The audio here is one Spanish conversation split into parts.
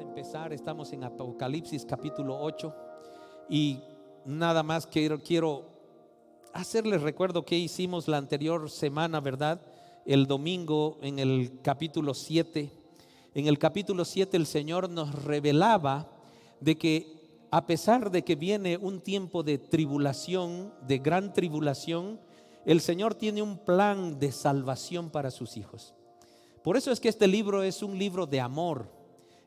empezar, estamos en Apocalipsis capítulo 8 y nada más quiero hacerles recuerdo que hicimos la anterior semana, ¿verdad? El domingo en el capítulo 7. En el capítulo 7 el Señor nos revelaba de que a pesar de que viene un tiempo de tribulación, de gran tribulación, el Señor tiene un plan de salvación para sus hijos. Por eso es que este libro es un libro de amor,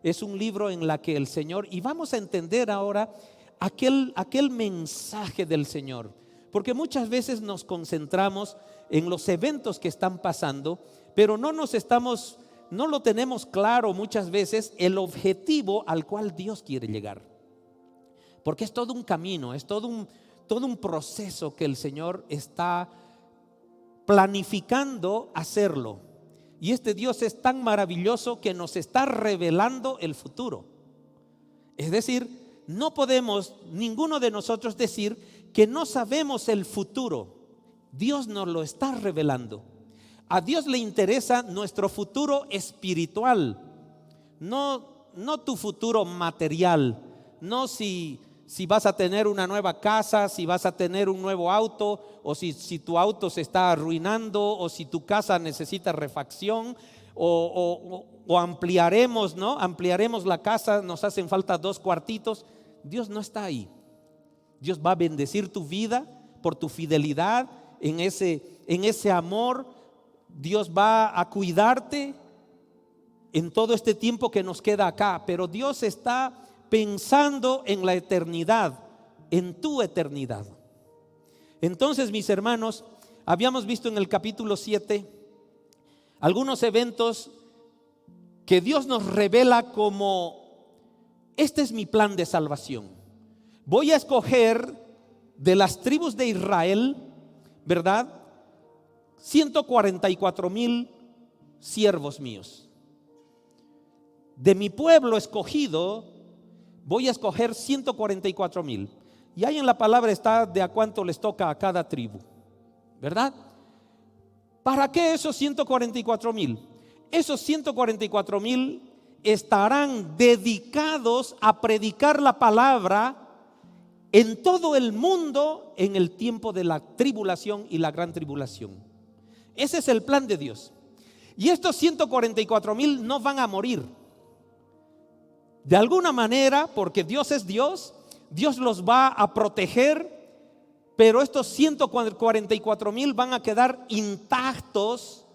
es un libro en la que el Señor, y vamos a entender ahora aquel mensaje del Señor, porque muchas veces nos concentramos en los eventos que están pasando, pero no lo tenemos claro muchas veces el objetivo al cual Dios quiere llegar, porque es todo un camino, es todo un proceso que el Señor está planificando hacerlo. Y este Dios es tan maravilloso que nos está revelando el futuro. Es decir, no podemos ninguno de nosotros decir que no sabemos el futuro. Dios nos lo está revelando. A Dios le interesa nuestro futuro espiritual, no tu futuro material, no si vas a tener una nueva casa, si vas a tener un nuevo auto, o si tu auto se está arruinando, o si tu casa necesita refacción, o ampliaremos, ¿no? Ampliaremos la casa, nos hacen falta 2 cuartitos. Dios no está ahí. Dios va a bendecir tu vida por tu fidelidad en ese amor. Dios va a cuidarte en todo este tiempo que nos queda acá, pero Dios está pensando en la eternidad, en tu eternidad. Entonces, mis hermanos, habíamos visto en el capítulo 7 algunos eventos que Dios nos revela como: este es mi plan de salvación. Voy a escoger de las tribus de Israel, ¿verdad? 144,000 siervos míos. De mi pueblo escogido voy a escoger 144,000. Y ahí en la palabra está de a cuánto les toca a cada tribu, ¿verdad? ¿Para qué esos 144,000? Esos 144,000 estarán dedicados a predicar la palabra en todo el mundo en el tiempo de la tribulación y la gran tribulación. Ese es el plan de Dios. Y estos 144,000 no van a morir. De alguna manera, porque Dios es Dios, Dios los va a proteger, pero estos 144,000 van a quedar intactos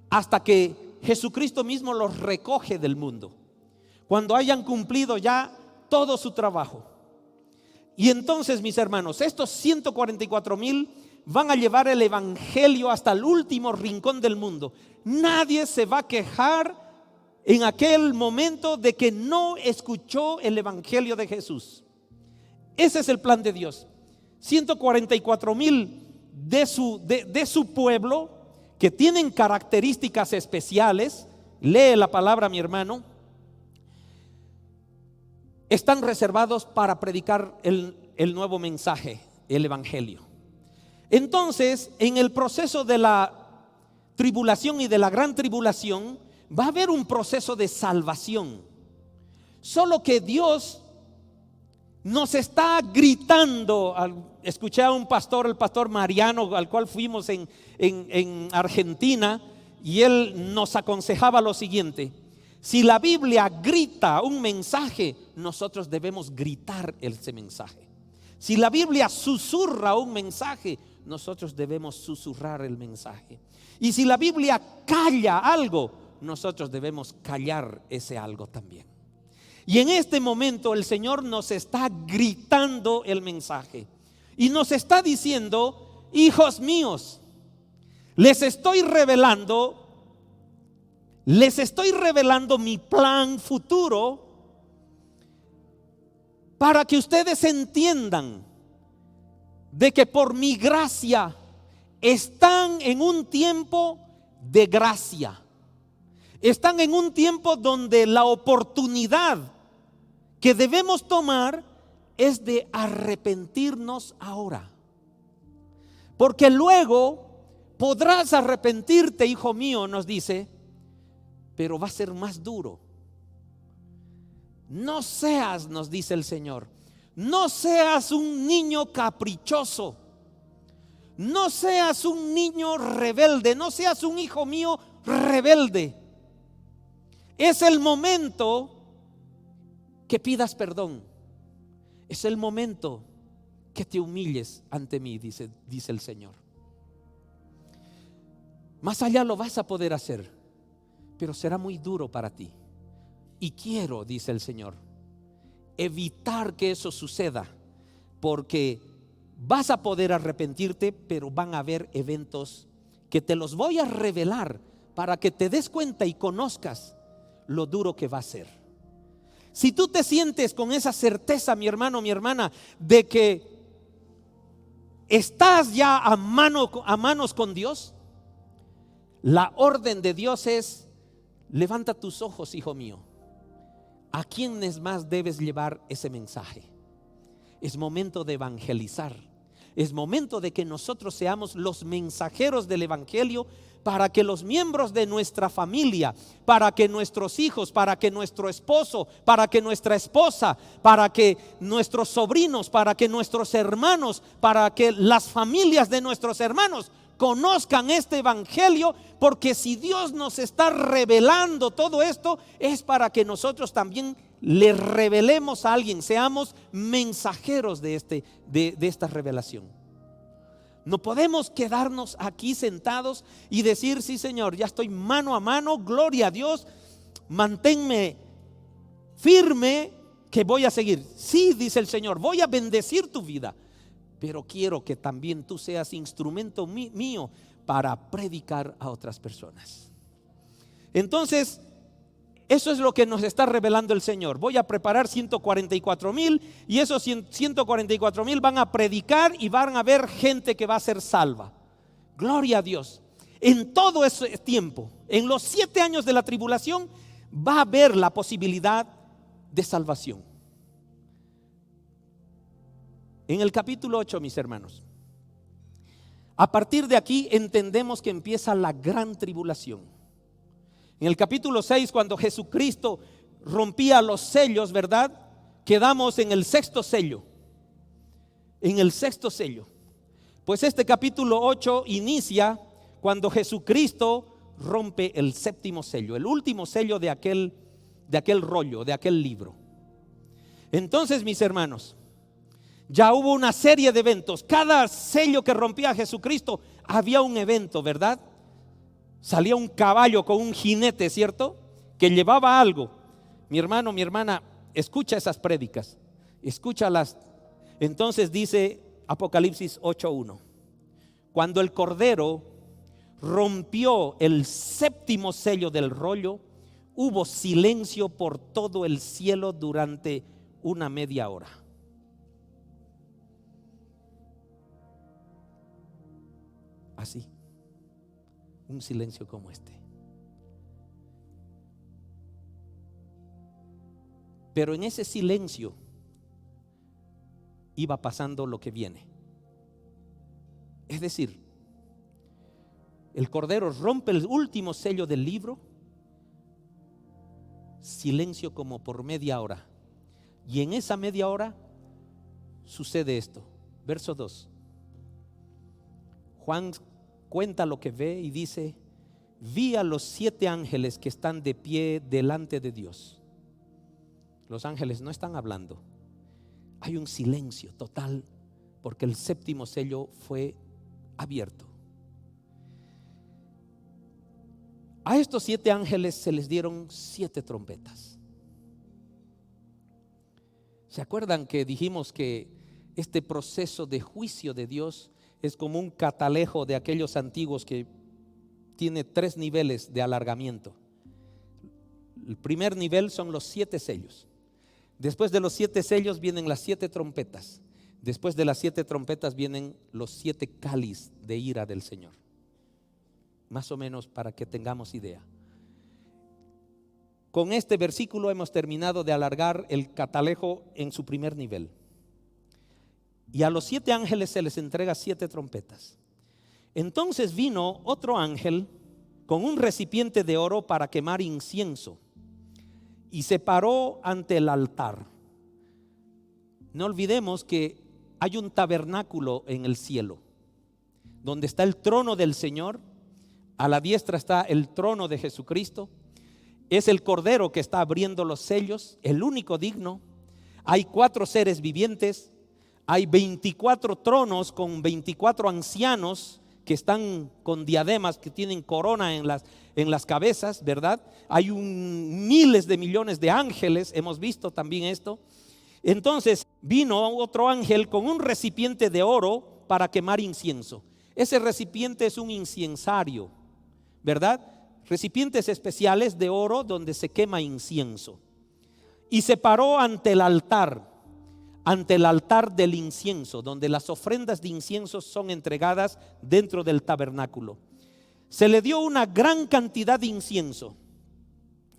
hasta que Jesucristo mismo los recoge del mundo, cuando hayan cumplido ya todo su trabajo. Y entonces, mis hermanos, estos 144,000 van a llevar el evangelio hasta el último rincón del mundo. Nadie se va a quejar en aquel momento de que no escuchó el evangelio de Jesús. Ese es el plan de Dios. 144,000 de su pueblo, que tienen características especiales. Lee la palabra, mi hermano. Están reservados para predicar el nuevo mensaje, el evangelio. Entonces, en el proceso de la tribulación y de la gran tribulación, va a haber un proceso de salvación. Solo que Dios nos está gritando. Escuché a un pastor, el pastor Mariano, al cual fuimos en Argentina, y él nos aconsejaba lo siguiente: si la Biblia grita un mensaje, nosotros debemos gritar ese mensaje. Si la Biblia susurra un mensaje, nosotros debemos susurrar el mensaje. Y si la Biblia calla algo, nosotros debemos callar ese algo también. Y en este momento el Señor nos está gritando el mensaje y nos está diciendo: hijos míos, les estoy revelando mi plan futuro, para que ustedes entiendan de que por mi gracia están en un tiempo de gracia. Están en un tiempo donde la oportunidad que debemos tomar es de arrepentirnos ahora, porque luego podrás arrepentirte, hijo mío, nos dice, pero va a ser más duro. No seas, nos dice el Señor, no seas un niño caprichoso, no seas un niño rebelde, no seas un hijo mío rebelde. Es el momento que pidas perdón. Es el momento que te humilles ante mí, dice el Señor. Más allá lo vas a poder hacer, pero será muy duro para ti. Y quiero, dice el Señor, evitar que eso suceda, porque vas a poder arrepentirte, pero van a haber eventos que te los voy a revelar para que te des cuenta y conozcas lo duro que va a ser. Si tú te sientes con esa certeza, mi hermano, mi hermana, de que estás ya a manos con Dios, la orden de Dios es: levanta tus ojos, hijo mío. ¿A quiénes más debes llevar ese mensaje? Es momento de evangelizar. Es momento de que nosotros seamos los mensajeros del evangelio, para que los miembros de nuestra familia, para que nuestros hijos, para que nuestro esposo, para que nuestra esposa, para que nuestros sobrinos, para que nuestros hermanos, para que las familias de nuestros hermanos conozcan este evangelio. Porque si Dios nos está revelando todo esto, es para que nosotros también le revelemos a alguien, seamos mensajeros de esta revelación. No podemos quedarnos aquí sentados y decir: sí, Señor, ya estoy mano a mano, gloria a Dios, manténme firme que voy a seguir. Sí, dice el Señor, voy a bendecir tu vida, pero quiero que también tú seas instrumento mío para predicar a otras personas. Entonces, eso es lo que nos está revelando el Señor. Voy a preparar 144,000, y esos 144,000 van a predicar y van a ver gente que va a ser salva. Gloria a Dios. En todo ese tiempo, en los 7 años de la tribulación, va a haber la posibilidad de salvación. En el capítulo 8, mis hermanos, a partir de aquí entendemos que empieza la gran tribulación. En el capítulo 6, cuando Jesucristo rompía los sellos, ¿verdad? Quedamos en el sexto sello. En el sexto sello. Pues este capítulo 8 inicia cuando Jesucristo rompe el séptimo sello, el último sello de aquel rollo, de aquel libro. Entonces, mis hermanos, ya hubo una serie de eventos. Cada sello que rompía Jesucristo había un evento, ¿verdad? Salía un caballo con un jinete, ¿cierto? Que llevaba algo. Mi hermano, mi hermana, escucha esas prédicas, escúchalas. Entonces dice Apocalipsis 8:1: cuando el Cordero rompió el séptimo sello del rollo, hubo silencio por todo el cielo durante una media hora. Así. Un silencio como este. Pero en ese silencio iba pasando lo que viene. Es decir, el Cordero rompe el último sello del libro, silencio como por media hora. Y en esa media hora sucede esto. Verso 2. Juan cuenta lo que ve y dice: vi a los 7 ángeles que están de pie delante de Dios. Los ángeles no están hablando. Hay un silencio total porque el séptimo sello fue abierto. A estos 7 ángeles se les dieron 7 trompetas. ¿Se acuerdan que dijimos que este proceso de juicio de Dios es como un catalejo de aquellos antiguos que tiene 3 niveles de alargamiento? El primer nivel son los 7 sellos. Después de los 7 sellos vienen las 7 trompetas. Después de las 7 trompetas vienen los 7 cáliz de ira del Señor. Más o menos para que tengamos idea. Con este versículo hemos terminado de alargar el catalejo en su primer nivel. Y a los 7 ángeles se les entrega 7 trompetas. Entonces vino otro ángel con un recipiente de oro para quemar incienso, y se paró ante el altar. No olvidemos que hay un tabernáculo en el cielo, donde está el trono del Señor. A la diestra está el trono de Jesucristo. Es el Cordero que está abriendo los sellos, el único digno. Hay 4 seres vivientes. Hay 24 tronos con 24 ancianos que están con diademas, que tienen corona en las cabezas, ¿verdad? Hay miles de millones de ángeles, hemos visto también esto. Entonces vino otro ángel con un recipiente de oro para quemar incienso. Ese recipiente es un incensario, ¿verdad? Recipientes especiales de oro donde se quema incienso. Y se paró ante el altar del incienso, donde las ofrendas de incienso son entregadas dentro del tabernáculo. Se le dio una gran cantidad de incienso,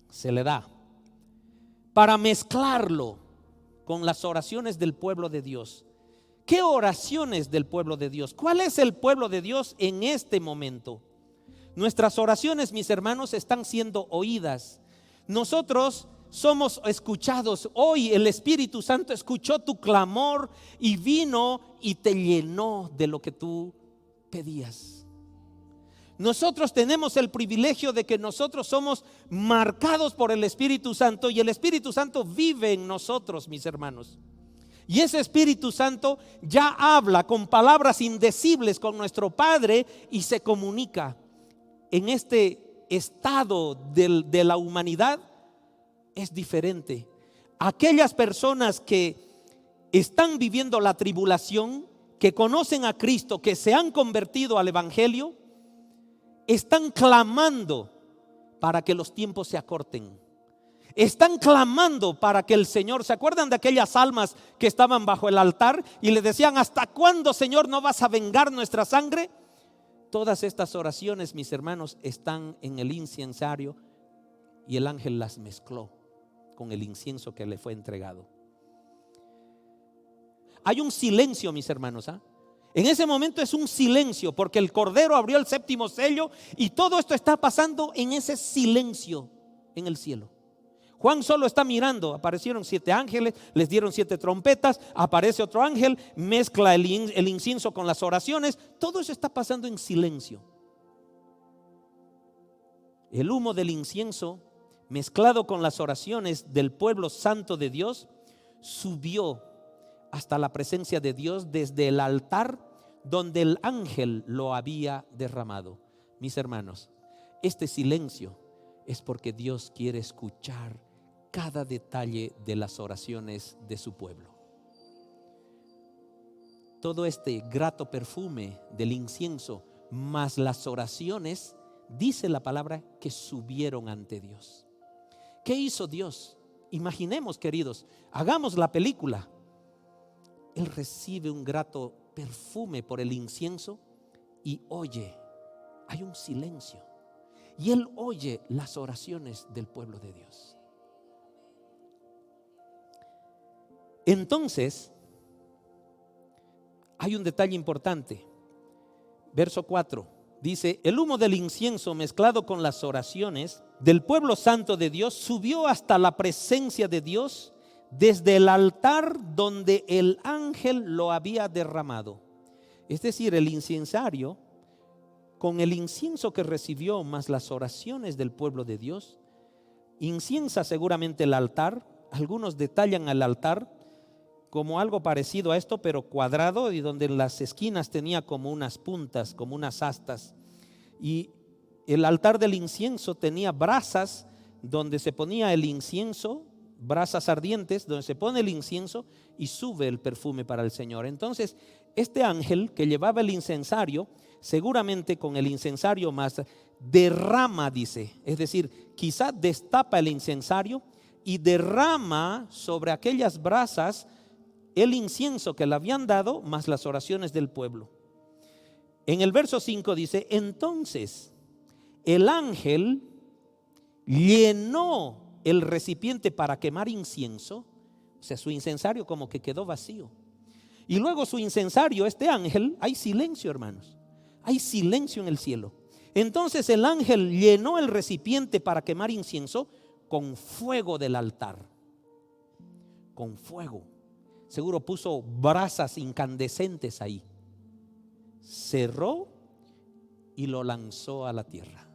se le da, para mezclarlo con las oraciones del pueblo de Dios. ¿Qué oraciones del pueblo de Dios? ¿Cuál es el pueblo de Dios en este momento? Nuestras oraciones, mis hermanos, están siendo oídas. Nosotros somos escuchados. Hoy el Espíritu Santo escuchó tu clamor y vino y te llenó de lo que tú pedías. Nosotros tenemos el privilegio de que nosotros somos marcados por el Espíritu Santo y el Espíritu Santo vive en nosotros, mis hermanos. Y ese Espíritu Santo ya habla con palabras indecibles con nuestro Padre y se comunica. En este estado de la humanidad es diferente. Aquellas personas que están viviendo la tribulación, que conocen a Cristo, que se han convertido al Evangelio, están clamando para que los tiempos se acorten. Están clamando para que el Señor, ¿se acuerdan de aquellas almas que estaban bajo el altar y le decían: ¿hasta cuándo, Señor, no vas a vengar nuestra sangre? Todas estas oraciones, mis hermanos, están en el incensario y el ángel las mezcló con el incienso que le fue entregado. Hay un silencio, mis hermanos, ¿ah? En ese momento es un silencio, porque el Cordero abrió el 7º sello y todo esto está pasando en ese silencio en el cielo. Juan solo está mirando. Aparecieron 7 ángeles, les dieron 7 trompetas, aparece otro ángel, mezcla el incienso con las oraciones. Todo eso está pasando en silencio. El humo del incienso mezclado con las oraciones del pueblo santo de Dios subió hasta la presencia de Dios desde el altar donde el ángel lo había derramado. Mis hermanos, este silencio es porque Dios quiere escuchar cada detalle de las oraciones de su pueblo. Todo este grato perfume del incienso más las oraciones, dice la palabra que subieron ante Dios. ¿Qué hizo Dios? Imaginemos, queridos, hagamos la película. Él recibe un grato perfume por el incienso y oye, hay un silencio. Y Él oye las oraciones del pueblo de Dios. Entonces, hay un detalle importante. Verso 4 dice: el humo del incienso mezclado con las oraciones del pueblo santo de Dios subió hasta la presencia de Dios desde el altar donde el ángel lo había derramado. Es decir, el incensario, con el incienso que recibió más las oraciones del pueblo de Dios, inciensa seguramente el altar. Algunos detallan al altar como algo parecido a esto, pero cuadrado, y donde en las esquinas tenía como unas puntas, como unas astas. Y el altar del incienso tenía brasas donde se ponía el incienso, brasas ardientes donde se pone el incienso y sube el perfume para el Señor. Entonces, este ángel que llevaba el incensario, seguramente con el incensario más derrama, dice, es decir, quizá destapa el incensario y derrama sobre aquellas brasas el incienso que le habían dado más las oraciones del pueblo. En el verso 5 dice: entonces el ángel llenó el recipiente para quemar incienso, o sea, su incensario como que quedó vacío. Y luego su incensario, este ángel, hay silencio, hermanos, hay silencio en el cielo. Entonces el ángel llenó el recipiente para quemar incienso con fuego del altar. Con fuego. Seguro puso brasas incandescentes ahí. Cerró y lo lanzó a la tierra.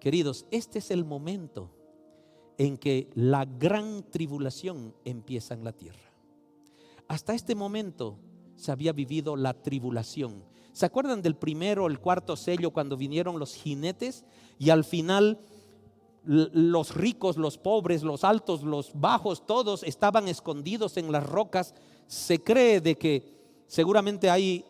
Queridos, este es el momento en que la gran tribulación empieza en la tierra. Hasta este momento se había vivido la tribulación. ¿Se acuerdan del primero, el cuarto sello, cuando vinieron los jinetes y al final los ricos, los pobres, los altos, los bajos, todos estaban escondidos en las rocas? Se cree de que seguramente hay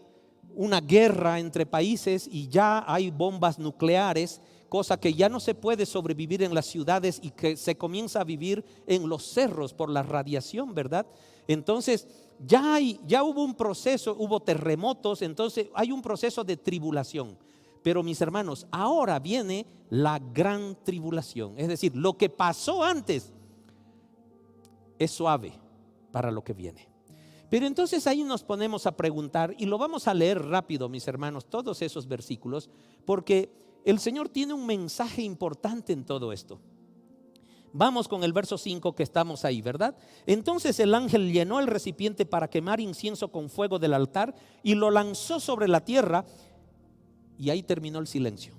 una guerra entre países y ya hay bombas nucleares, cosa que ya no se puede sobrevivir en las ciudades y que se comienza a vivir en los cerros por la radiación, ¿verdad? Entonces ya hubo un proceso, hubo terremotos, entonces hay un proceso de tribulación. Pero mis hermanos, ahora viene la gran tribulación. Es decir, lo que pasó antes es suave para lo que viene. Pero entonces ahí nos ponemos a preguntar, y lo vamos a leer rápido, mis hermanos, todos esos versículos, porque el Señor tiene un mensaje importante en todo esto. Vamos con el verso 5 que estamos ahí, ¿verdad? Entonces el ángel llenó el recipiente para quemar incienso con fuego del altar y lo lanzó sobre la tierra, y ahí terminó el silencio.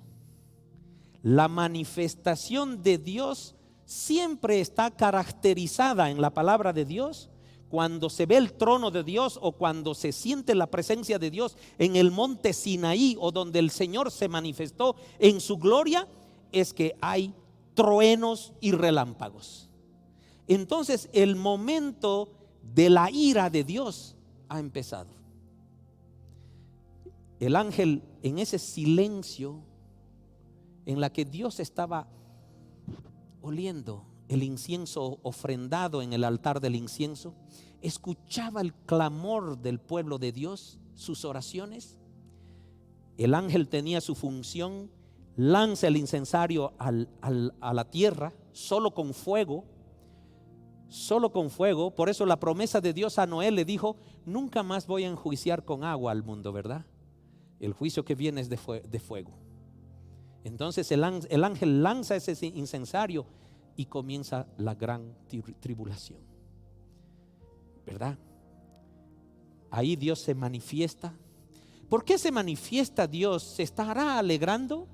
La manifestación de Dios siempre está caracterizada en la palabra de Dios. Cuando se ve el trono de Dios o cuando se siente la presencia de Dios en el monte Sinaí o donde el Señor se manifestó en su gloria, es que hay truenos y relámpagos. Entonces el momento de la ira de Dios ha empezado. El ángel, en ese silencio en la que Dios estaba oliendo el incienso ofrendado en el altar del incienso, escuchaba el clamor del pueblo de Dios, sus oraciones. El ángel tenía su función: lanza el incensario a la tierra, solo con fuego. Solo con fuego. Por eso la promesa de Dios a Noé le dijo: nunca más voy a enjuiciar con agua al mundo, ¿verdad? El juicio que viene es de fuego. Entonces el ángel lanza ese incensario y comienza la gran tribulación, ¿verdad? Ahí Dios se manifiesta. ¿Por qué se manifiesta Dios? ¿Se estará alegrando?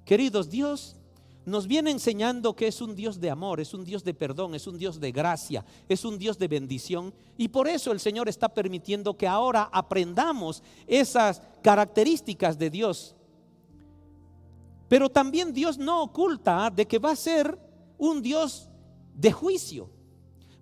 Queridos, Dios nos viene enseñando que es un Dios de amor, es un Dios de perdón, es un Dios de gracia, es un Dios de bendición, y por eso el Señor está permitiendo que ahora aprendamos esas características de Dios. Pero también Dios no oculta de que va a ser un Dios de juicio.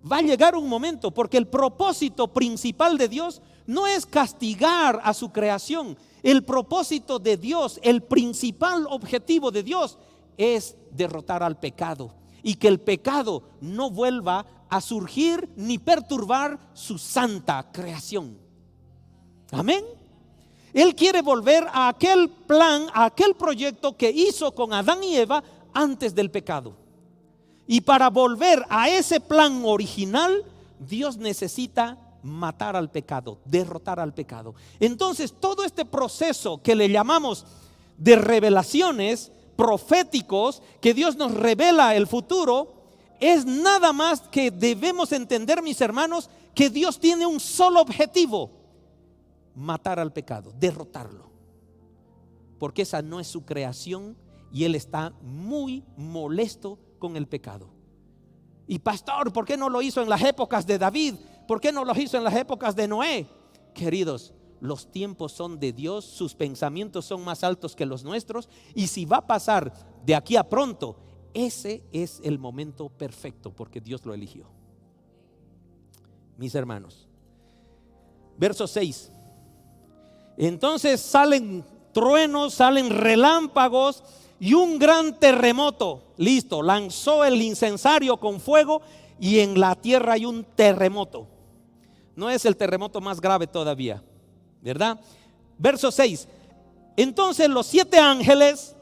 Va a llegar un momento, porque el propósito principal de Dios no es castigar a su creación. El propósito de Dios, el principal objetivo de Dios, es derrotar al pecado y que el pecado no vuelva a surgir ni perturbar su santa creación. Amén. Él quiere volver a aquel plan, a aquel proyecto que hizo con Adán y Eva antes del pecado. Y para volver a ese plan original, Dios necesita matar al pecado, derrotar al pecado. Entonces todo este proceso que le llamamos de revelaciones proféticos, que Dios nos revela el futuro, es nada más que debemos entender, mis hermanos, que Dios tiene un solo objetivo: matar al pecado, derrotarlo, porque esa no es su creación y Él está muy molesto con el pecado. Y pastor, ¿por qué no lo hizo en las épocas de David? ¿Por qué no lo hizo en las épocas de Noé? Queridos, los tiempos son de Dios, sus pensamientos son más altos que los nuestros, y si va a pasar de aquí a pronto, ese es el momento perfecto, porque Dios lo eligió. Mis hermanos, verso 6. Entonces salen truenos, salen relámpagos y un gran terremoto. Listo, lanzó el incensario con fuego y en la tierra hay un terremoto. No es el terremoto más grave todavía, ¿verdad? Verso 6. Entonces los 7 ángeles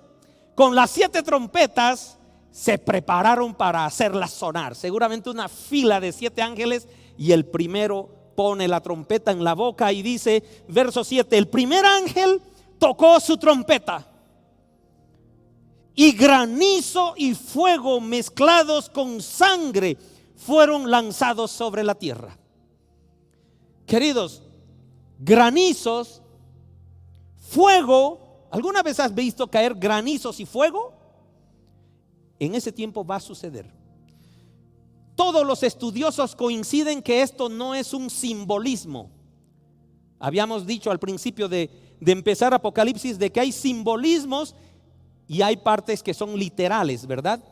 con las 7 trompetas se prepararon para hacerlas sonar. Seguramente una fila de 7 ángeles, y el primero pone la trompeta en la boca y dice, verso 7, el primer ángel tocó su trompeta y granizo y fuego mezclados con sangre fueron lanzados sobre la tierra. Queridos, granizos, fuego. ¿Alguna vez has visto caer granizos y fuego? En ese tiempo va a suceder. Todos los estudiosos coinciden que esto no es un simbolismo. Habíamos dicho al principio de empezar Apocalipsis de que hay simbolismos y hay partes que son literales, ¿verdad?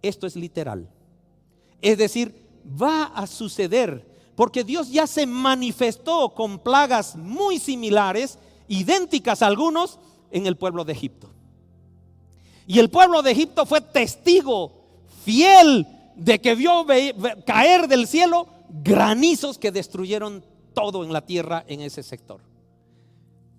Esto es literal. Es decir, va a suceder porque Dios ya se manifestó con plagas muy similares, idénticas a algunos, en el pueblo de Egipto. Y el pueblo de Egipto fue testigo fiel de que vio caer del cielo granizos que destruyeron todo en la tierra en ese sector.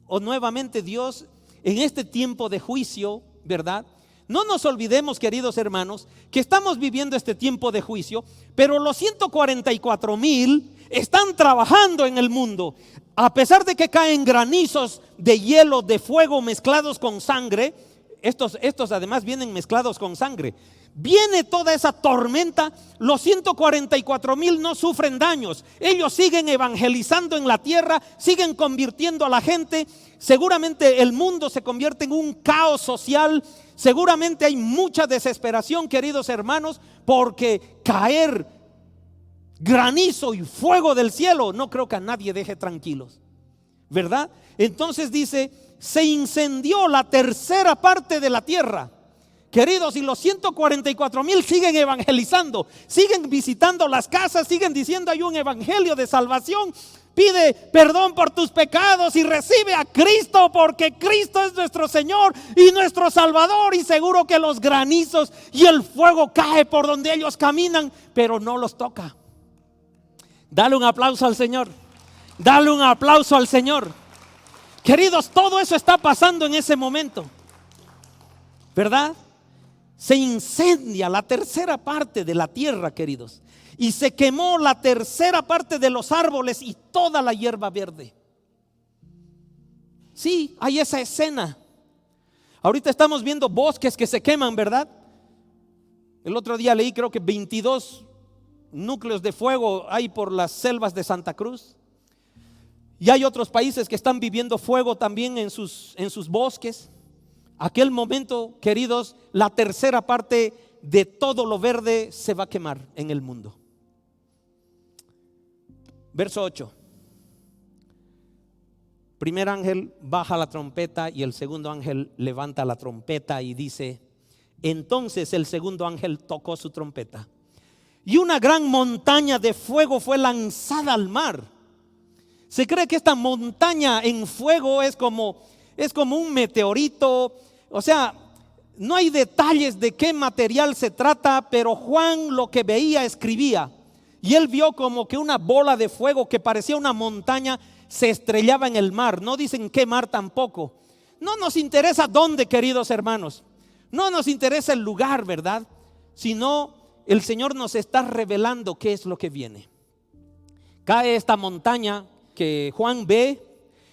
O nuevamente Dios en este tiempo de juicio, ¿verdad? No nos olvidemos, queridos hermanos, que estamos viviendo este tiempo de juicio, pero los 144,000 están trabajando en el mundo. A pesar de que caen granizos de hielo, de fuego mezclados con sangre, estos además vienen mezclados con sangre. Viene toda esa tormenta, los 144,000 no sufren daños. Ellos siguen evangelizando en la tierra, siguen convirtiendo a la gente. Seguramente el mundo se convierte en un caos social. Seguramente hay mucha desesperación, queridos hermanos, porque caer granizo y fuego del cielo no creo que a nadie deje tranquilos, ¿verdad? Entonces dice, se incendió la tercera parte de la tierra. Queridos, y los 144,000 siguen evangelizando, siguen visitando las casas, siguen diciendo hay un evangelio de salvación. Pide perdón por tus pecados y recibe a Cristo, porque Cristo es nuestro Señor y nuestro Salvador. Y seguro que los granizos y el fuego cae por donde ellos caminan, pero no los toca. Dale un aplauso al Señor. Dale un aplauso al Señor. Queridos, todo eso está pasando en ese momento, ¿verdad? Se incendia la tercera parte de la tierra, queridos, y se quemó la tercera parte de los árboles y toda la hierba verde. Sí, hay esa escena. Ahorita estamos viendo bosques que se queman, ¿verdad? El otro día leí, creo que 22 núcleos de fuego hay por las selvas de Santa Cruz. Y hay otros países que están viviendo fuego también en sus bosques. Aquel momento, queridos, la tercera parte de todo lo verde se va a quemar en el mundo. Verso 8. Primer ángel baja la trompeta y el segundo ángel levanta la trompeta y dice: entonces el segundo ángel tocó su trompeta y una gran montaña de fuego fue lanzada al mar. Se cree que esta montaña en fuego es como un meteorito. O sea, no hay detalles de qué material se trata, pero Juan lo que veía escribía. Y él vio como que una bola de fuego que parecía una montaña se estrellaba en el mar. No dicen qué mar tampoco. No nos interesa dónde, queridos hermanos. No nos interesa el lugar, ¿verdad? Sino el Señor nos está revelando qué es lo que viene. Cae esta montaña que Juan ve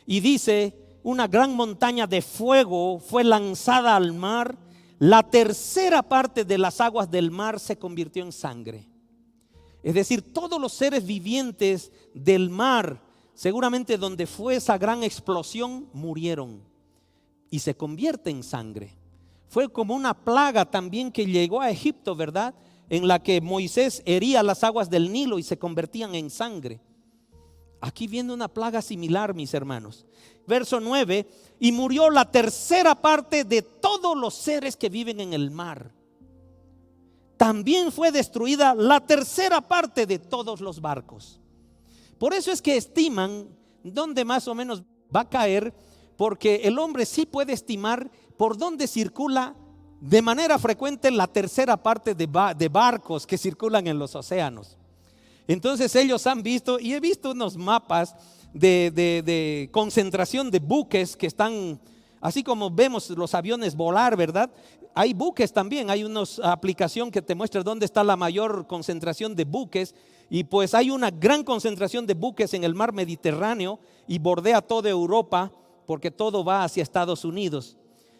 y dice: una gran montaña de fuego fue lanzada al mar. La tercera parte de las aguas del mar se convirtió en sangre. Es decir, todos los seres vivientes del mar, seguramente donde fue esa gran explosión, murieron y se convierte en sangre. Fue como una plaga también que llegó a Egipto, ¿verdad? En la que Moisés hería las aguas del Nilo y se convertían en sangre. Aquí viene una plaga similar, mis hermanos. Verso 9: y murió la tercera parte de todos los seres que viven en el mar. También fue destruida la tercera parte de todos los barcos. Por eso es que estiman dónde más o menos va a caer, porque el hombre sí puede estimar por dónde circula de manera frecuente la tercera parte de barcos que circulan en los océanos. Entonces ellos han visto, y he visto unos mapas de concentración de buques que están, así como vemos los aviones volar, ¿verdad? Hay buques también, hay una aplicación que te muestra dónde está la mayor concentración de buques. Y pues hay una gran concentración de buques en el mar Mediterráneo y bordea toda Europa, porque todo va hacia Estados Unidos.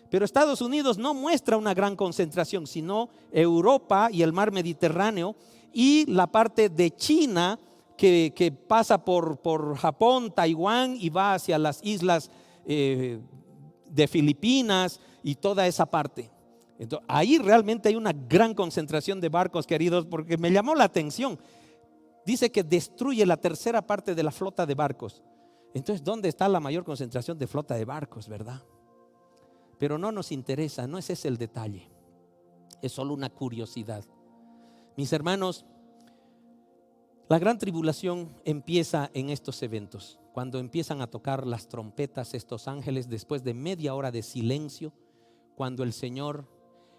Pero Estados Unidos no muestra una gran concentración, sino Europa y el mar Mediterráneo y la parte de China que pasa por Japón, Taiwán y va hacia las islas de Filipinas y toda esa parte. Entonces, ahí realmente hay una gran concentración de barcos, queridos, porque me llamó la atención. Dice que destruye la tercera parte de la flota de barcos. Entonces, ¿dónde está la mayor concentración de flota de barcos, verdad? Pero no nos interesa, no ese es el detalle. Es solo una curiosidad. Mis hermanos, la gran tribulación empieza en estos eventos. Cuando empiezan a tocar las trompetas estos ángeles, después de media hora de silencio, cuando el Señor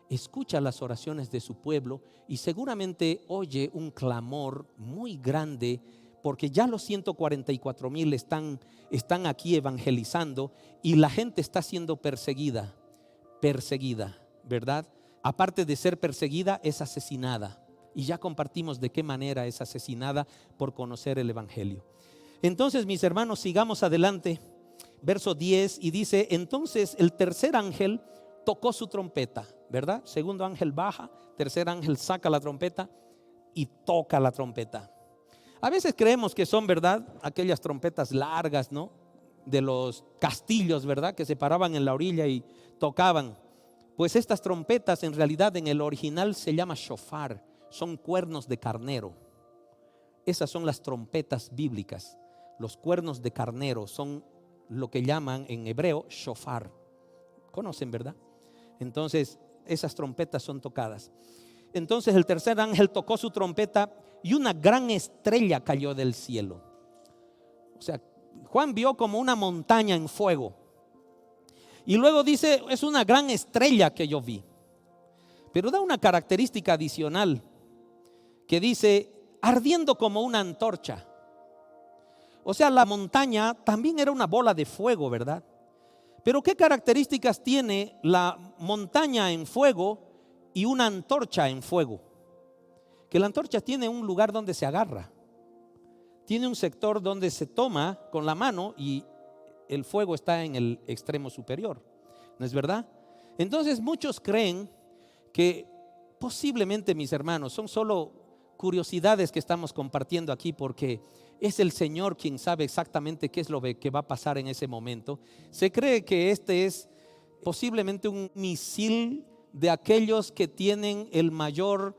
escucha las oraciones de su pueblo y seguramente oye un clamor muy grande, porque ya los 144,000 están aquí evangelizando y la gente está siendo perseguida, ¿verdad? Aparte de ser perseguida, es asesinada. Y ya compartimos de qué manera es asesinada por conocer el evangelio. Entonces, mis hermanos, sigamos adelante. Verso 10 y dice: entonces el tercer ángel tocó su trompeta, ¿verdad? Segundo ángel baja, tercer ángel saca la trompeta y toca la trompeta. A veces creemos que son, ¿verdad?, aquellas trompetas largas, ¿no?, de los castillos, ¿verdad?, que se paraban en la orilla y tocaban. Pues estas trompetas en realidad en el original se llama shofar, son cuernos de carnero. Esas son las trompetas bíblicas. Los cuernos de carnero son lo que llaman en hebreo shofar. ¿Conocen, verdad? Entonces esas trompetas son tocadas. Entonces el tercer ángel tocó su trompeta y una gran estrella cayó del cielo. O sea, Juan vio como una montaña en fuego. Y luego dice: es una gran estrella que yo vi. Pero da una característica adicional que dice: ardiendo como una antorcha. O sea, la montaña también era una bola de fuego, ¿verdad? Pero ¿qué características tiene la montaña en fuego y una antorcha en fuego? Que la antorcha tiene un lugar donde se agarra, tiene un sector donde se toma con la mano y el fuego está en el extremo superior, ¿no es verdad? Entonces muchos creen que posiblemente, mis hermanos, son solo curiosidades que estamos compartiendo aquí, porque es el Señor quien sabe exactamente qué es lo que va a pasar en ese momento. Se cree que este es posiblemente un misil de aquellos que tienen el mayor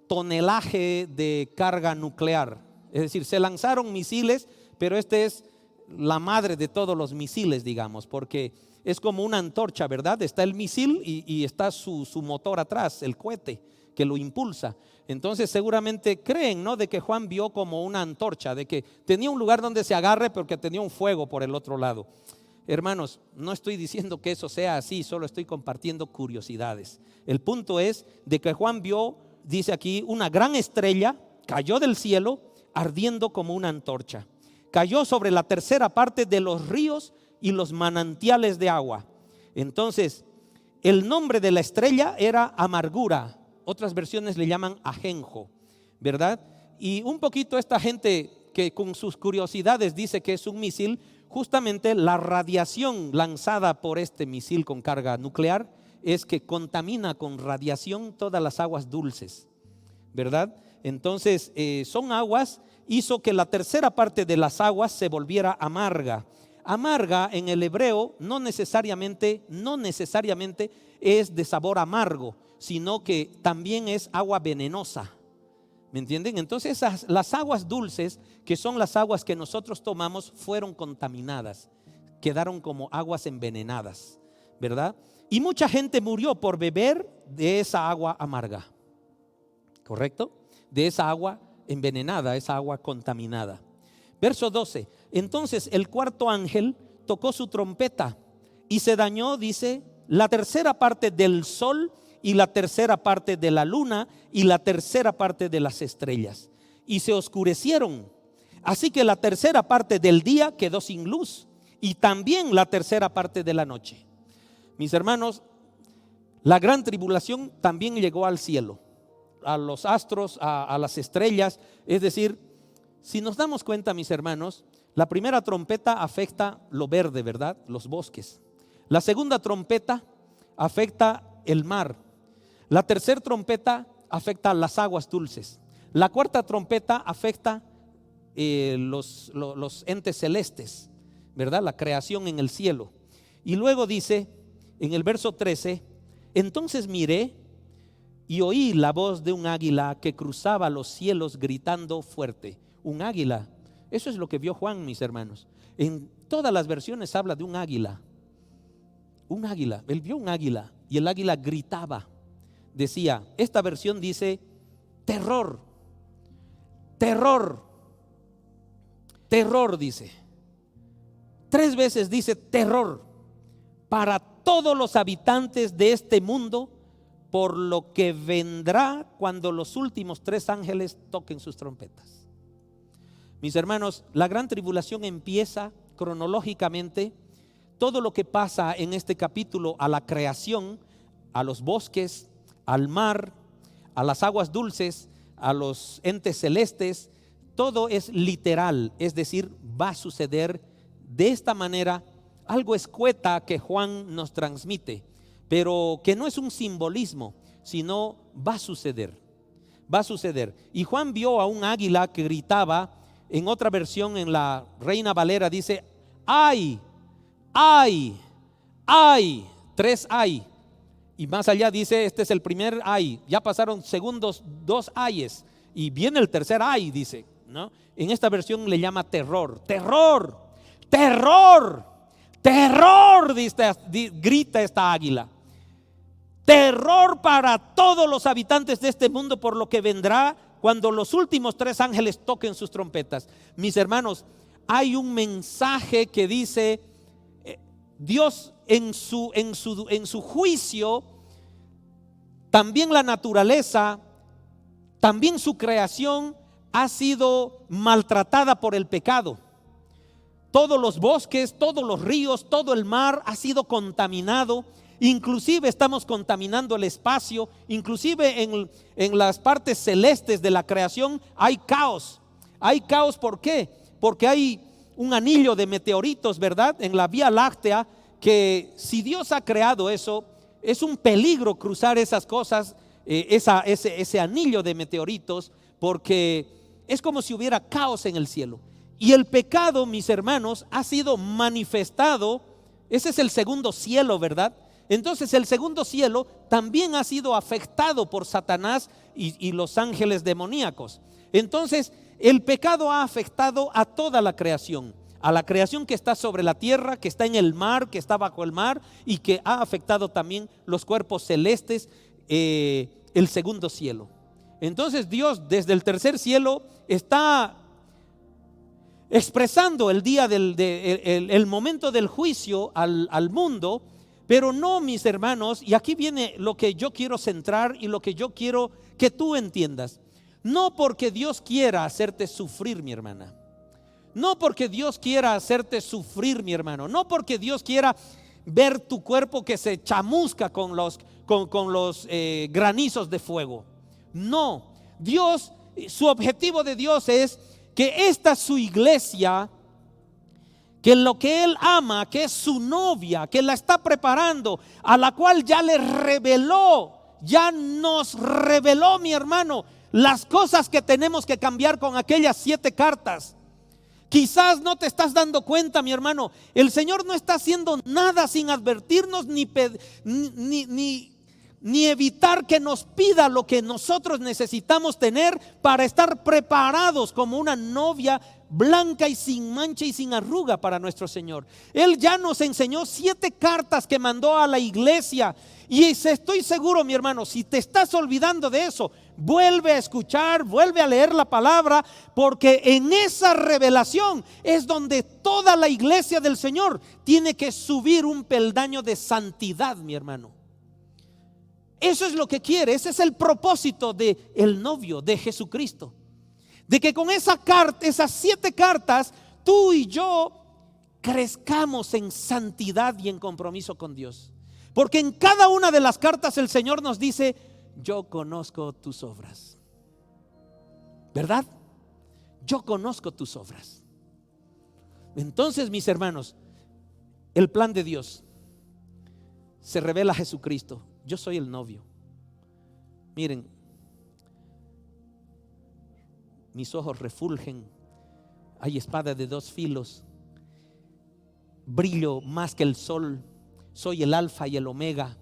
tonelaje de carga nuclear. Es decir, se lanzaron misiles, pero este es la madre de todos los misiles, digamos, porque es como una antorcha, ¿verdad? Está el misil y está su motor atrás, el cohete que lo impulsa. Entonces seguramente creen, ¿no?, de que Juan vio como una antorcha, de que tenía un lugar donde se agarre, pero que tenía un fuego por el otro lado. Hermanos, no estoy diciendo que eso sea así, solo estoy compartiendo curiosidades. El punto es de que Juan vio, dice aquí, una gran estrella cayó del cielo ardiendo como una antorcha. Cayó sobre la tercera parte de los ríos y los manantiales de agua. Entonces, el nombre de la estrella era amargura. Otras versiones le llaman ajenjo, ¿verdad? Y un poquito esta gente que con sus curiosidades dice que es un misil, justamente la radiación lanzada por este misil con carga nuclear es que contamina con radiación todas las aguas dulces, ¿verdad? Entonces son aguas, hizo que la tercera parte de las aguas se volviera amarga. Amarga en el hebreo no necesariamente es de sabor amargo, sino que también es agua venenosa. ¿Me entienden? Entonces las aguas dulces, que son las aguas que nosotros tomamos, fueron contaminadas, quedaron como aguas envenenadas, ¿verdad? Y mucha gente murió por beber de esa agua amarga, ¿correcto? De esa agua envenenada, esa agua contaminada. Verso 12: entonces el cuarto ángel tocó su trompeta y se dañó, dice, la tercera parte del sol y la tercera parte de la luna y la tercera parte de las estrellas, y se oscurecieron. Así que la tercera parte del día quedó sin luz y también la tercera parte de la noche. Mis hermanos, la gran tribulación también llegó al cielo, a los astros, a las estrellas. Es decir, si nos damos cuenta, mis hermanos, la primera trompeta afecta lo verde, ¿verdad? Los bosques. La segunda trompeta afecta el mar. La tercera trompeta afecta las aguas dulces. La cuarta trompeta afecta los entes celestes, ¿verdad? La creación en el cielo. Y luego dice en el verso 13: entonces miré y oí la voz de un águila que cruzaba los cielos gritando fuerte. Un águila, eso es lo que vio Juan, mis hermanos. En todas las versiones habla de un águila. Un águila, él vio un águila y el águila gritaba. Decía, esta versión dice terror, terror, terror, dice. 3 veces dice terror para todos los habitantes de este mundo, por lo que vendrá cuando los últimos 3 ángeles toquen sus trompetas. Mis hermanos, la gran tribulación empieza cronológicamente. Todo lo que pasa en este capítulo a la creación, a los bosques, al mar, a las aguas dulces, a los entes celestes, todo es literal, es decir, va a suceder de esta manera. Algo escueta que Juan nos transmite, pero que no es un simbolismo, sino va a suceder, va a suceder. Y Juan vio a un águila que gritaba. En otra versión, en la Reina Valera, dice ay, ay, ay, 3 ay. Y más allá dice, este es el primer ay, ya pasaron segundos 2 ayes y viene el tercer ay, dice, ¿no? En esta versión le llama terror, terror, terror, terror, grita esta águila. Terror para todos los habitantes de este mundo, por lo que vendrá cuando los últimos 3 ángeles toquen sus trompetas. Mis hermanos, hay un mensaje que dice Dios en su juicio, también la naturaleza, también su creación ha sido maltratada por el pecado. Todos los bosques, todos los ríos, todo el mar ha sido contaminado. Inclusive estamos contaminando el espacio. Inclusive en las partes celestes de la creación hay caos. Hay caos, ¿por qué? Porque hay un anillo de meteoritos, ¿verdad? En la Vía Láctea, que si Dios ha creado eso, es un peligro cruzar esas cosas, ese anillo de meteoritos, porque es como si hubiera caos en el cielo. Y el pecado, mis hermanos, ha sido manifestado. Ese es el segundo cielo, ¿verdad? Entonces el segundo cielo también ha sido afectado por Satanás y los ángeles demoníacos. Entonces el pecado ha afectado a toda la creación, a la creación que está sobre la tierra, que está en el mar, que está bajo el mar, y que ha afectado también los cuerpos celestes, el segundo cielo. Entonces Dios desde el tercer cielo está expresando el día el momento del juicio al mundo. Pero no, mis hermanos, y aquí viene lo que yo quiero centrar y lo que yo quiero que tú entiendas. No porque Dios quiera hacerte sufrir, mi hermana. No porque Dios quiera hacerte sufrir, mi hermano. No porque Dios quiera ver tu cuerpo que se chamusca con los granizos de fuego. No, Dios, su objetivo de Dios es que esta su iglesia, que lo que Él ama, que es su novia, que la está preparando, a la cual ya le reveló, ya nos reveló, mi hermano, las cosas que tenemos que cambiar con aquellas 7 cartas. Quizás no te estás dando cuenta, mi hermano, el Señor no está haciendo nada sin advertirnos ni evitar que nos pida lo que nosotros necesitamos tener para estar preparados como una novia blanca y sin mancha y sin arruga para nuestro Señor. Él ya nos enseñó 7 cartas que mandó a la iglesia. Y estoy seguro, mi hermano, si te estás olvidando de eso, vuelve a escuchar, vuelve a leer la palabra, porque en esa revelación es donde toda la iglesia del Señor tiene que subir un peldaño de santidad, mi hermano. Eso es lo que quiere, ese es el propósito del novio de Jesucristo. De que con esas 7 cartas, tú y yo crezcamos en santidad y en compromiso con Dios. Porque en cada una de las cartas el Señor nos dice: yo conozco tus obras. ¿Verdad? Yo conozco tus obras. Entonces, mis hermanos, el plan de Dios se revela Jesucristo. Yo soy el novio. Miren, mis ojos refulgen, hay espada de dos filos, brillo más que el sol, soy el alfa y el omega,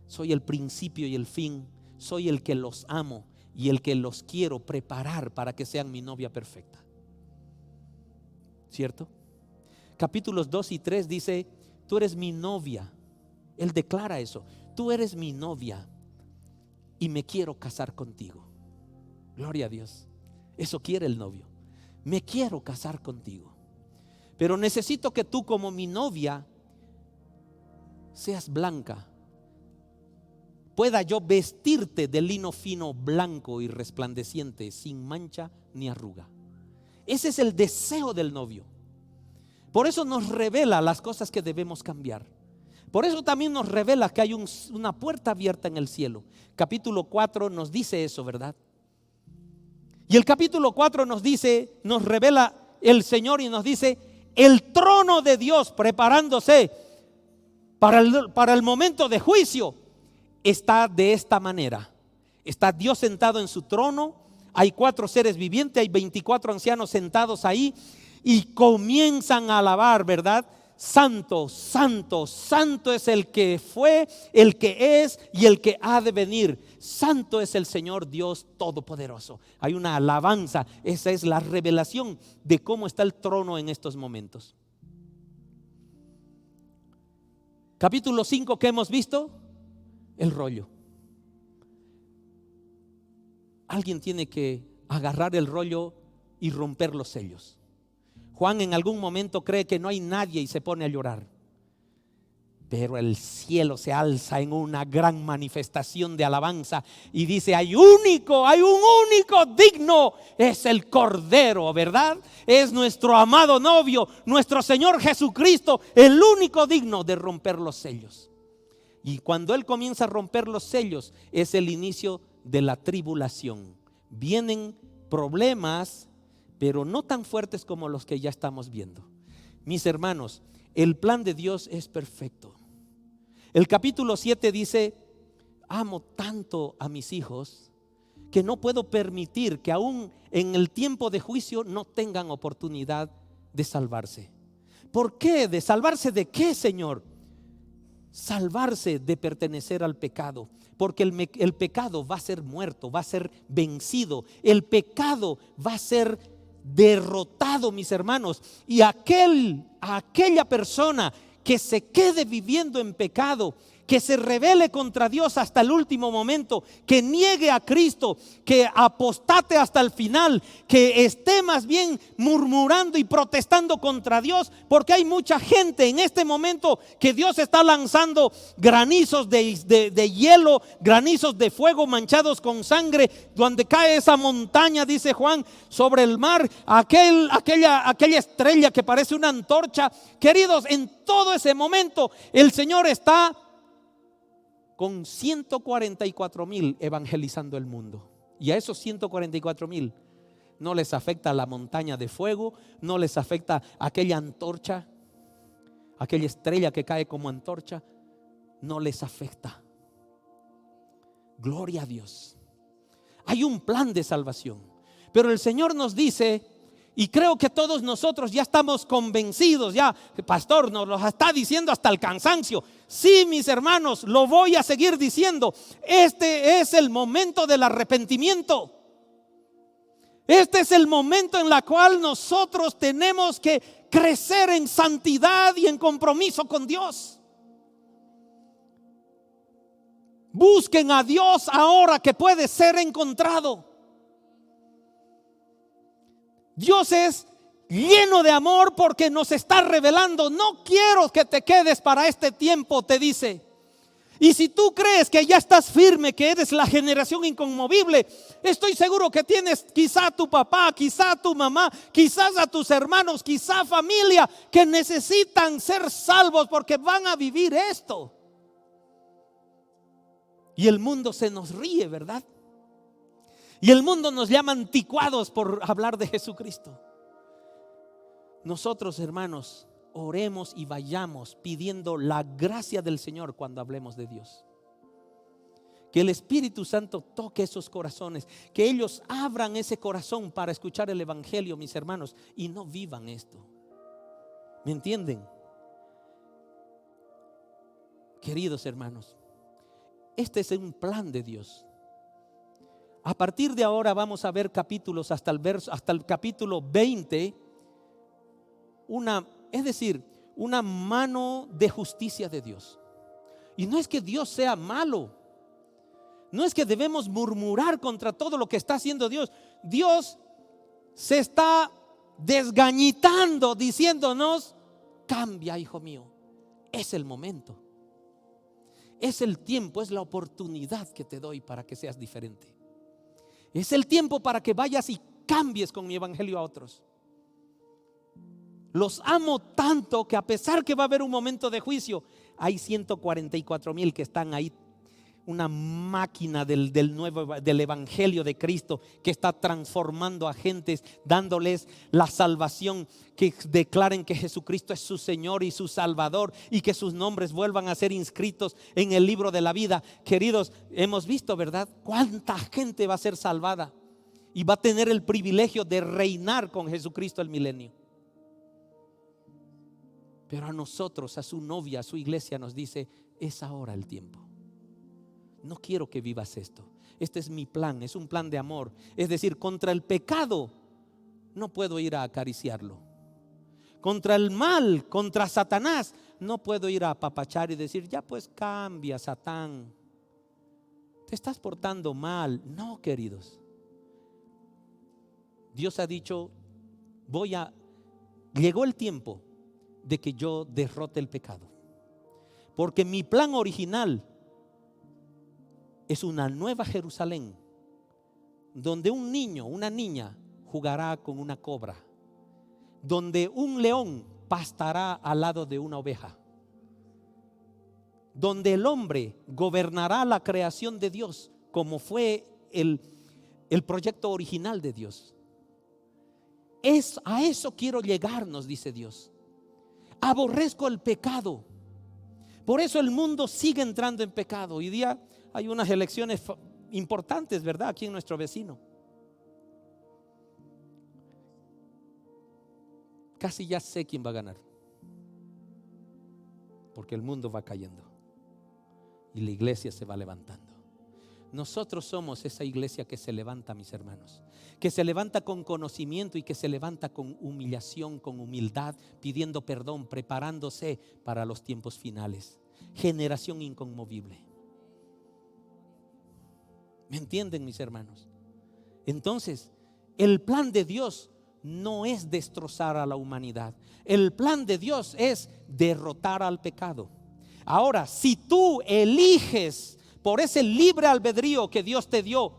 soy el principio y el fin, soy el que los amo y el que los quiero preparar para que sean mi novia perfecta. ¿Cierto? Capítulos 2 y 3 dice: tú eres mi novia. Él declara eso: tú eres mi novia y me quiero casar contigo. Gloria a Dios. Eso quiere el novio. Me quiero casar contigo, pero necesito que tú, como mi novia, seas blanca. Pueda yo vestirte de lino fino, blanco y resplandeciente, sin mancha ni arruga. Ese es el deseo del novio. Por eso nos revela las cosas que debemos cambiar. Por eso también nos revela que hay una puerta abierta en el cielo. Capítulo 4 nos dice eso, ¿verdad? Y el capítulo 4 nos dice, nos revela el Señor y nos dice: el trono de Dios preparándose para el momento de juicio está de esta manera. Está Dios sentado en su trono, hay 4 seres vivientes, hay 24 ancianos sentados ahí y comienzan a alabar, ¿verdad? Santo, santo, santo es el que fue, el que es y el que ha de venir. Santo es el Señor Dios Todopoderoso. Hay una alabanza. Esa es la revelación de cómo está el trono en estos momentos. Capítulo 5 que hemos visto, el rollo. Alguien tiene que agarrar el rollo y romper los sellos. Juan en algún momento cree que no hay nadie y se pone a llorar. Pero el cielo se alza en una gran manifestación de alabanza y dice: hay un único digno, es el Cordero, ¿verdad? Es nuestro amado novio, nuestro Señor Jesucristo, el único digno de romper los sellos. Y cuando Él comienza a romper los sellos, es el inicio de la tribulación. Vienen problemas, pero no tan fuertes como los que ya estamos viendo. Mis hermanos, el plan de Dios es perfecto. El capítulo 7 dice: amo tanto a mis hijos que no puedo permitir que aún en el tiempo de juicio no tengan oportunidad de salvarse. ¿Por qué? ¿De salvarse de qué, Señor? Salvarse de pertenecer al pecado, porque el pecado va a ser muerto, va a ser vencido, el pecado va a ser derrotado, mis hermanos. Y aquella persona que se quede viviendo en pecado, que se rebele contra Dios hasta el último momento, que niegue a Cristo, que apostate hasta el final, que esté más bien murmurando y protestando contra Dios, porque hay mucha gente en este momento que Dios está lanzando granizos de hielo, granizos de fuego manchados con sangre, donde cae esa montaña, dice Juan, sobre el mar, aquella estrella que parece una antorcha. Queridos, en todo ese momento el Señor está con 144,000 evangelizando el mundo. Y a esos 144,000 no les afecta la montaña de fuego, no les afecta aquella antorcha, aquella estrella que cae como antorcha, no les afecta. Gloria a Dios. Hay un plan de salvación, pero el Señor nos dice, y creo que todos nosotros ya estamos convencidos, ya pastor nos lo está diciendo hasta el cansancio. Sí, mis hermanos, lo voy a seguir diciendo. Este es el momento del arrepentimiento. Este es el momento en el cual nosotros tenemos que crecer en santidad y en compromiso con Dios. Busquen a Dios ahora que puede ser encontrado. Dios es lleno de amor porque nos está revelando. No quiero que te quedes para este tiempo, te dice. Y si tú crees que ya estás firme, que eres la generación inconmovible, estoy seguro que tienes quizá a tu papá, quizá a tu mamá, quizás a tus hermanos, quizá familia que necesitan ser salvos porque van a vivir esto. Y el mundo se nos ríe, ¿verdad? Y el mundo nos llama anticuados por hablar de Jesucristo. Nosotros, hermanos, oremos y vayamos pidiendo la gracia del Señor cuando hablemos de Dios. Que el Espíritu Santo toque esos corazones, que ellos abran ese corazón para escuchar el Evangelio, mis hermanos, y no vivan esto. ¿Me entienden? Queridos hermanos, este es un plan de Dios. A partir de ahora vamos a ver capítulos hasta el capítulo 20, una mano de justicia de Dios. Y no es que Dios sea malo, no es que debemos murmurar contra todo lo que está haciendo Dios. Dios se está desgañitando diciéndonos: cambia, hijo mío, es el momento, es el tiempo, es la oportunidad que te doy para que seas diferente. Es el tiempo para que vayas y cambies con mi evangelio a otros. Los amo tanto que a pesar que va a haber un momento de juicio, hay 144,000 que están ahí, una máquina del evangelio de Cristo que está transformando a gentes, dándoles la salvación, que declaren que Jesucristo es su Señor y su Salvador, y que sus nombres vuelvan a ser inscritos en el libro de la vida. Queridos, hemos visto, ¿verdad?, cuánta gente va a ser salvada y va a tener el privilegio de reinar con Jesucristo el milenio. Pero a nosotros, a su novia, a su iglesia, nos dice: es ahora el tiempo. No quiero que vivas esto. Este es mi plan, es un plan de amor. Es decir, contra el pecado no puedo ir a acariciarlo. Contra el mal, contra Satanás, no puedo ir a apapachar y decir: ya pues cambia, Satán, te estás portando mal. No, queridos. Dios ha dicho: llegó el tiempo de que yo derrote el pecado. Porque mi plan original es una nueva Jerusalén, donde un niño, una niña jugará con una cobra, donde un león pastará al lado de una oveja, donde el hombre gobernará la creación de Dios, como fue el proyecto original de Dios. A eso quiero llegar, nos dice Dios. Aborrezco el pecado. Por eso el mundo sigue entrando en pecado. Hoy día hay unas elecciones importantes, ¿verdad?, aquí en nuestro vecino. Casi ya sé quién va a ganar, porque el mundo va cayendo y la iglesia se va levantando. Nosotros somos esa iglesia que se levanta, mis hermanos, que se levanta con conocimiento y que se levanta con humillación, con humildad, pidiendo perdón, preparándose para los tiempos finales. Generación inconmovible. ¿Me entienden, mis hermanos? Entonces, el plan de Dios no es destrozar a la humanidad. El plan de Dios es derrotar al pecado. Ahora, si tú eliges por ese libre albedrío que Dios te dio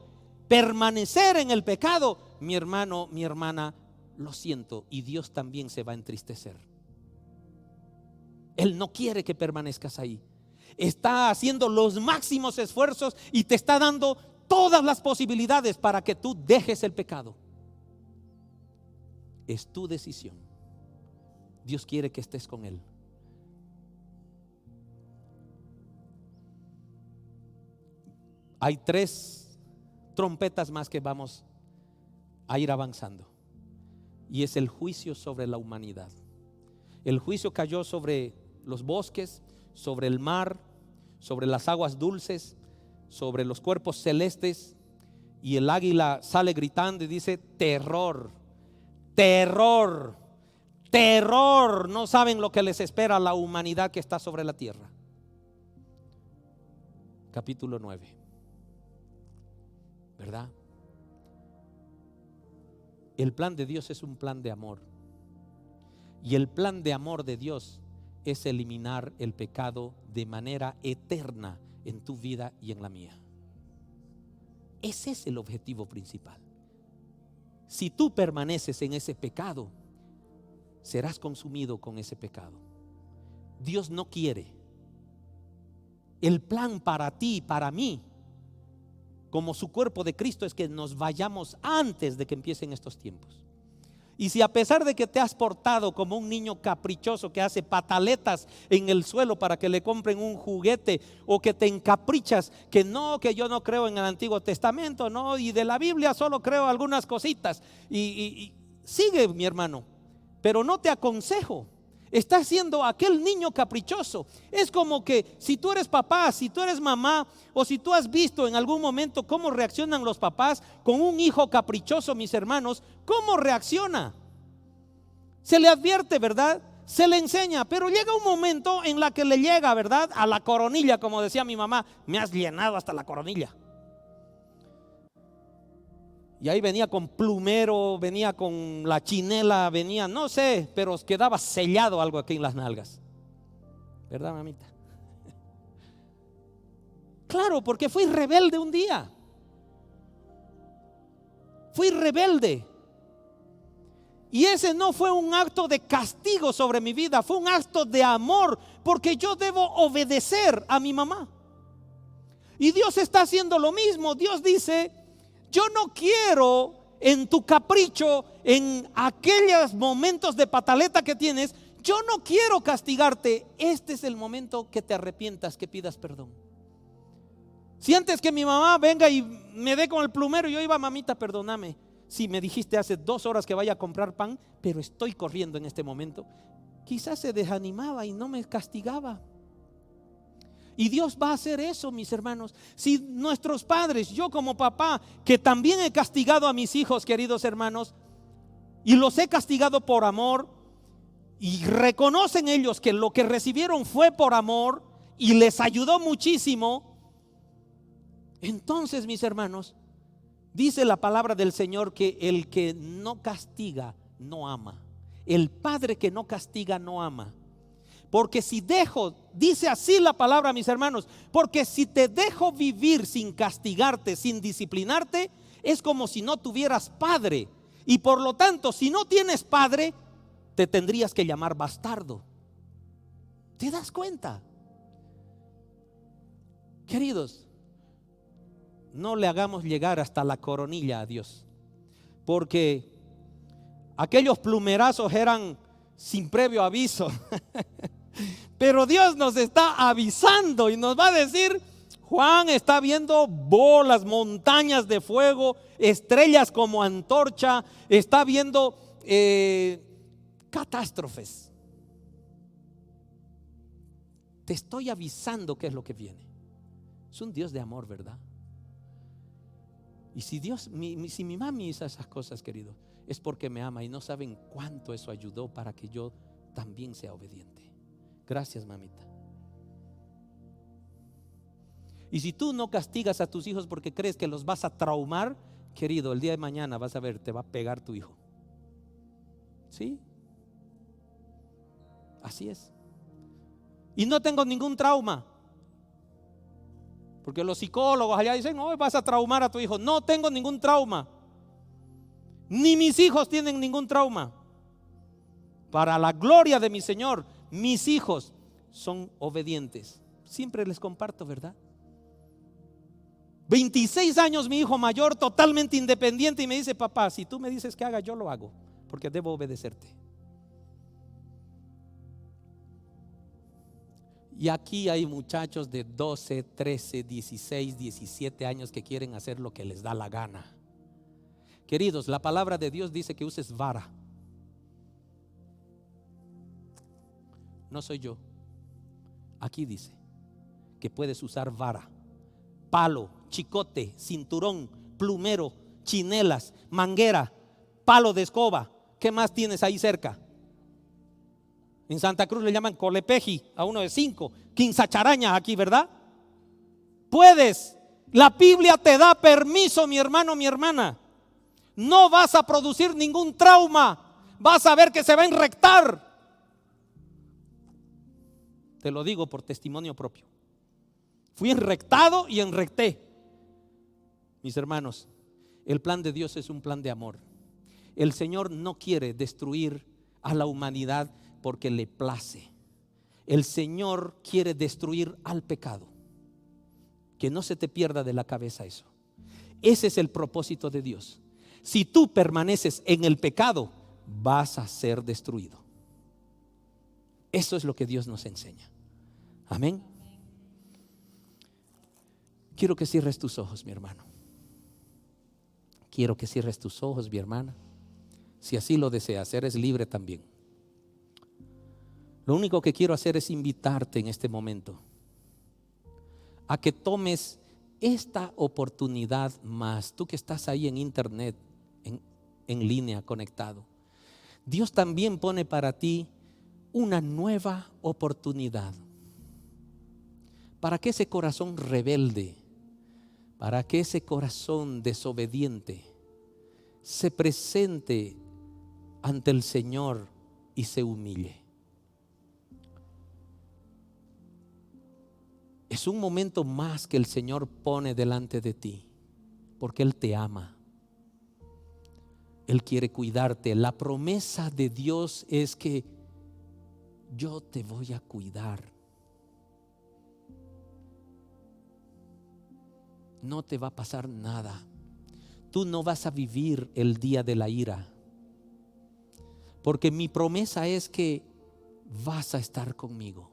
permanecer en el pecado, mi hermano, mi hermana, lo siento, y Dios también se va a entristecer. Él no quiere que permanezcas ahí. Está haciendo los máximos esfuerzos y te está dando todas las posibilidades para que tú dejes el pecado. Es tu decisión. Dios quiere que estés con Él. Hay 3 trompetas más que vamos a ir avanzando, y es el juicio sobre la humanidad. El juicio cayó sobre los bosques, sobre el mar, sobre las aguas dulces, sobre los cuerpos celestes, y el águila sale gritando y dice: terror, terror, terror. No saben lo que les espera a la humanidad que está sobre la tierra. Capítulo 9, ¿verdad? El plan de Dios es un plan de amor, y el plan de amor de Dios es eliminar el pecado de manera eterna en tu vida y en la mía. Ese es el objetivo principal. Si tú permaneces en ese pecado, serás consumido con ese pecado. Dios no quiere. El plan para ti y para mí, como su cuerpo de Cristo, es que nos vayamos antes de que empiecen estos tiempos. Y si a pesar de que te has portado como un niño caprichoso que hace pataletas en el suelo para que le compren un juguete, o que te encaprichas, que yo no creo en el Antiguo Testamento, no, y de la Biblia solo creo algunas cositas, y sigue, mi hermano, pero no te aconsejo. Estás siendo aquel niño caprichoso. Es como que si tú eres papá, si tú eres mamá, o si tú has visto en algún momento cómo reaccionan los papás con un hijo caprichoso, mis hermanos, ¿cómo reacciona? Se le advierte, ¿verdad? Se le enseña, pero llega un momento en la que le llega, ¿verdad? A la coronilla, como decía mi mamá, me has llenado hasta la coronilla. Y ahí venía con plumero, venía con la chinela, venía, no sé, pero quedaba sellado algo aquí en las nalgas. ¿Verdad, mamita? Claro, porque fui rebelde un día. Fui rebelde. Y ese no fue un acto de castigo sobre mi vida, fue un acto de amor, porque yo debo obedecer a mi mamá. Y Dios está haciendo lo mismo. Dios dice: yo no quiero en tu capricho, en aquellos momentos de pataleta que tienes, yo no quiero castigarte. Este es el momento que te arrepientas, que pidas perdón. Si antes que mi mamá venga y me dé con el plumero, yo iba: mamita, perdóname, si me dijiste hace 2 horas que vaya a comprar pan, pero estoy corriendo en este momento. Quizás se desanimaba y no me castigaba. Y Dios va a hacer eso, mis hermanos. Si nuestros padres, yo como papá, que también he castigado a mis hijos, queridos hermanos, y los he castigado por amor, y reconocen ellos que lo que recibieron fue por amor y les ayudó muchísimo, entonces, mis hermanos, dice la palabra del Señor que el que no castiga no ama. El padre que no castiga no ama. Porque si dejo, dice así la palabra, mis hermanos, porque si te dejo vivir sin castigarte, sin disciplinarte, es como si no tuvieras padre. Y por lo tanto, si no tienes padre, te tendrías que llamar bastardo. ¿Te das cuenta? Queridos, no le hagamos llegar hasta la coronilla a Dios, porque aquellos plumerazos eran sin previo aviso. Pero Dios nos está avisando y nos va a decir: Juan está viendo bolas, montañas de fuego, estrellas como antorcha, está viendo catástrofes. Te estoy avisando qué es lo que viene. Es un Dios de amor, ¿verdad? Y si Dios, si mi mami hizo esas cosas, querido, es porque me ama, y no saben cuánto eso ayudó para que yo también sea obediente. Gracias, mamita. Y si tú no castigas a tus hijos porque crees que los vas a traumar, querido, el día de mañana vas a ver, te va a pegar tu hijo. ¿Sí? Así es. Y no tengo ningún trauma, porque los psicólogos allá dicen: no, vas a traumar a tu hijo. No tengo ningún trauma, ni mis hijos tienen ningún trauma. Para la gloria de mi Señor, mis hijos son obedientes. Siempre les comparto, ¿verdad? 26 años mi hijo mayor, totalmente independiente, y me dice: papá, si tú me dices que haga, yo lo hago, porque debo obedecerte. Y aquí hay muchachos de 12, 13, 16, 17 años que quieren hacer lo que les da la gana. Queridos, la palabra de Dios dice que uses vara. No soy yo. Aquí dice que puedes usar vara, palo, chicote, cinturón, plumero, chinelas, manguera, palo de escoba. ¿Qué más tienes ahí cerca? En Santa Cruz le llaman colepeji a uno de 5, quinzacharaña aquí, ¿verdad? Puedes. La Biblia te da permiso, mi hermano, mi hermana. No vas a producir ningún trauma. Vas a ver que se va a enrectar. Te lo digo por testimonio propio. Fui enrectado y enrecté. Mis hermanos, el plan de Dios es un plan de amor. El Señor no quiere destruir a la humanidad porque le place. El Señor quiere destruir al pecado. Que no se te pierda de la cabeza eso. Ese es el propósito de Dios. Si tú permaneces en el pecado, vas a ser destruido. Eso es lo que Dios nos enseña. Amén. Quiero que cierres tus ojos, mi hermano. Quiero que cierres tus ojos, mi hermana. Si así lo deseas, eres libre también. Lo único que quiero hacer es invitarte en este momento a que tomes esta oportunidad más. Tú que estás ahí en internet, en línea, conectado. Dios también pone para ti una nueva oportunidad. Para que ese corazón rebelde, para que ese corazón desobediente se presente ante el Señor y se humille. Es un momento más que el Señor pone delante de ti, porque Él te ama. Él quiere cuidarte. La promesa de Dios es que yo te voy a cuidar. No te va a pasar nada. Tú no vas a vivir el día de la ira, porque mi promesa es que vas a estar conmigo,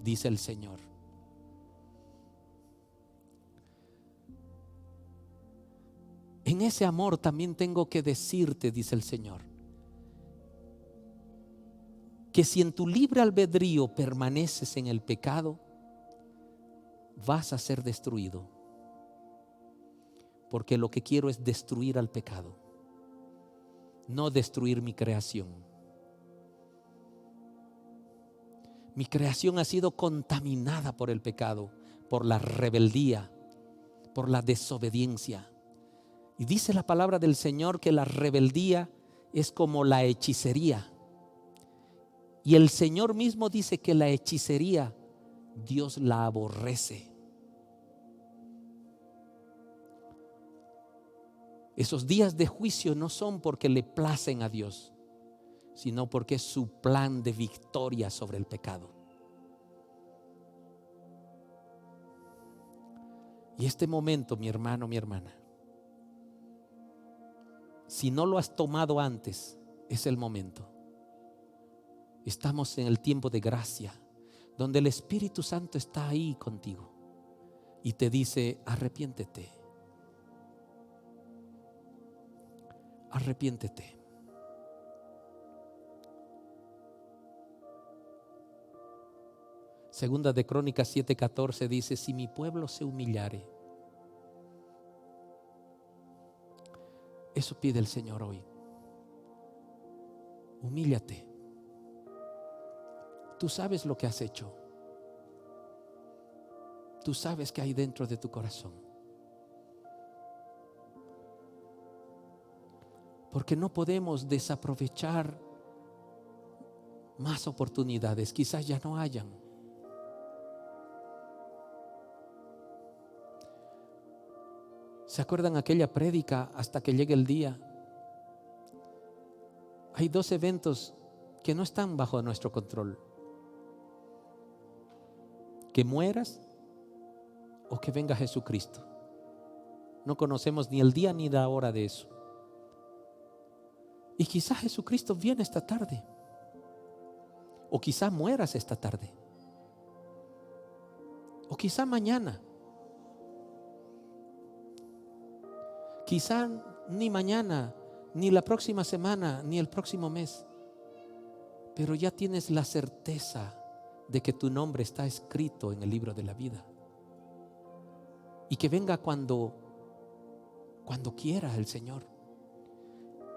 dice el Señor. En ese amor también tengo que decirte, dice el Señor, que si en tu libre albedrío permaneces en el pecado, vas a ser destruido. Porque lo que quiero es destruir al pecado, no destruir mi creación. Mi creación ha sido contaminada por el pecado, por la rebeldía, por la desobediencia. Y dice la palabra del Señor que la rebeldía es como la hechicería. Y el Señor mismo dice que la hechicería Dios la aborrece. Esos días de juicio no son porque le placen a Dios, sino porque es su plan de victoria sobre el pecado. Y este momento, mi hermano, mi hermana, si no lo has tomado antes, es el momento. Estamos en el tiempo de gracia, donde el Espíritu Santo está ahí contigo y te dice: arrepiéntete. Arrepiéntete. Segunda de Crónicas 7:14 dice: si mi pueblo se humillare. Eso pide el Señor hoy. Humíllate. Tú sabes lo que has hecho. Tú sabes qué hay dentro de tu corazón. Porque no podemos desaprovechar más oportunidades. Quizás ya no hayan. ¿Se acuerdan aquella prédica hasta que llegue el día? Hay dos eventos que no están bajo nuestro control: que mueras o que venga Jesucristo. No conocemos ni el día ni la hora de eso. Y quizá Jesucristo viene esta tarde, o quizá mueras esta tarde, o quizá mañana, quizá ni mañana, ni la próxima semana, ni el próximo mes, pero ya tienes la certeza de que tu nombre está escrito en el libro de la vida, y que venga cuando quiera el Señor,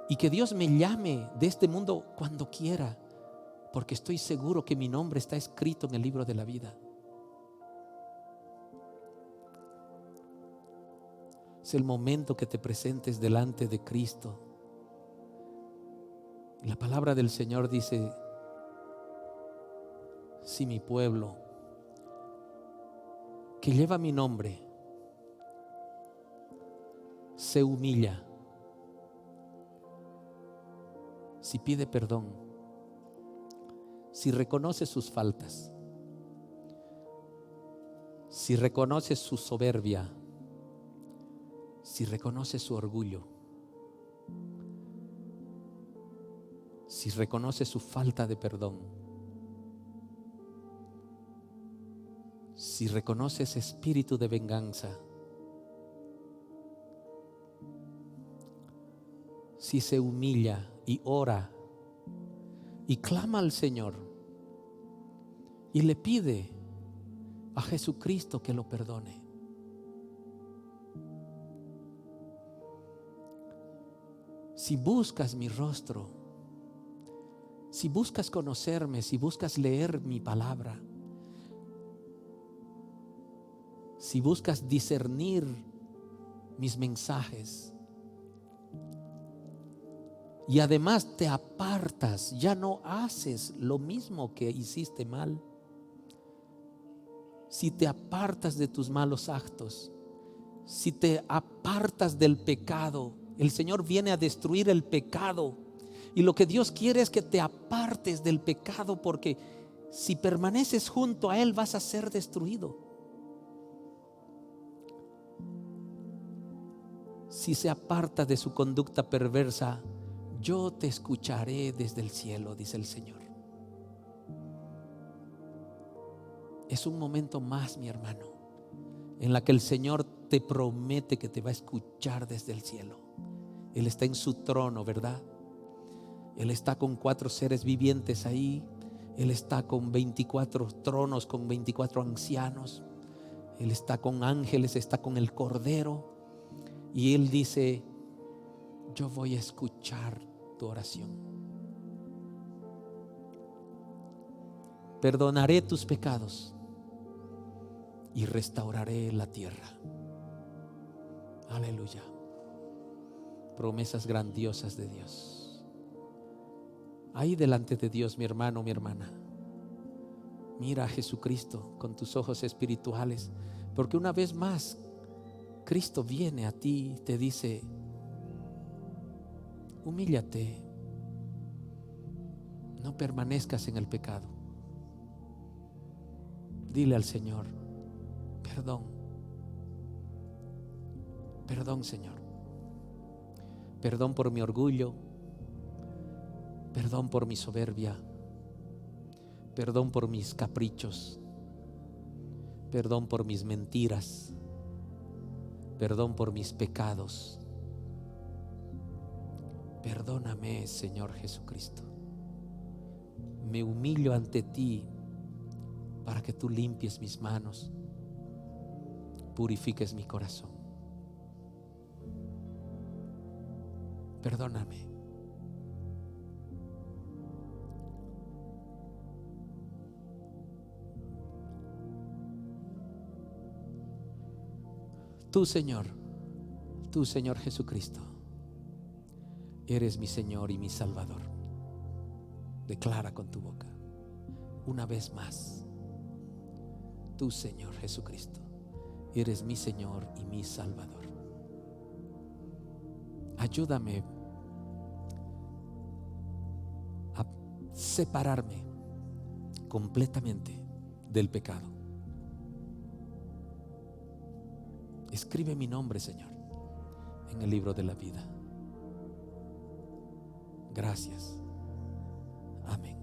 y que Dios me llame de este mundo cuando quiera, porque estoy seguro que mi nombre está escrito en el libro de la vida. Es el momento que te presentes delante de Cristo. La palabra del Señor dice: si mi pueblo, que lleva mi nombre, se humilla, si pide perdón, si reconoce sus faltas, si reconoce su soberbia, si reconoce su orgullo, si reconoce su falta de perdón, si reconoce ese espíritu de venganza, si se humilla y ora y clama al Señor y le pide a Jesucristo que lo perdone. Si buscas mi rostro, si buscas conocerme, si buscas leer mi palabra, si buscas discernir mis mensajes, y además te apartas, ya no haces lo mismo que hiciste mal. Si te apartas de tus malos actos, si te apartas del pecado, el Señor viene a destruir el pecado. Y lo que Dios quiere es que te apartes del pecado, porque si permaneces junto a Él vas a ser destruido. Si se aparta de su conducta perversa, yo te escucharé desde el cielo, dice el Señor. Es un momento más, mi hermano, en la que el Señor te promete que te va a escuchar desde el cielo. Él está en su trono, ¿verdad? Él está con 4 seres vivientes ahí. Él está con 24 tronos, con 24 ancianos. Él está con ángeles, está con el Cordero. Y Él dice: yo voy a escuchar tu oración. Perdonaré tus pecados y restauraré la tierra. Aleluya. Promesas grandiosas de Dios. Ahí delante de Dios, mi hermano, mi hermana, mira a Jesucristo con tus ojos espirituales, porque una vez más Cristo viene a ti y te dice: humíllate, no permanezcas en el pecado. Dile al Señor: perdón, perdón, Señor, perdón por mi orgullo, perdón por mi soberbia, perdón por mis caprichos, perdón por mis mentiras, perdón por mis pecados. Perdóname, Señor Jesucristo. Me humillo ante ti para que tú limpies mis manos, purifiques mi corazón. Perdóname. Tú, Señor Jesucristo, eres mi Señor y mi Salvador. Declara con tu boca una vez más: tú, Señor Jesucristo, eres mi Señor y mi Salvador. Ayúdame a separarme completamente del pecado. Escribe mi nombre, Señor, en el libro de la vida. Gracias. Amén.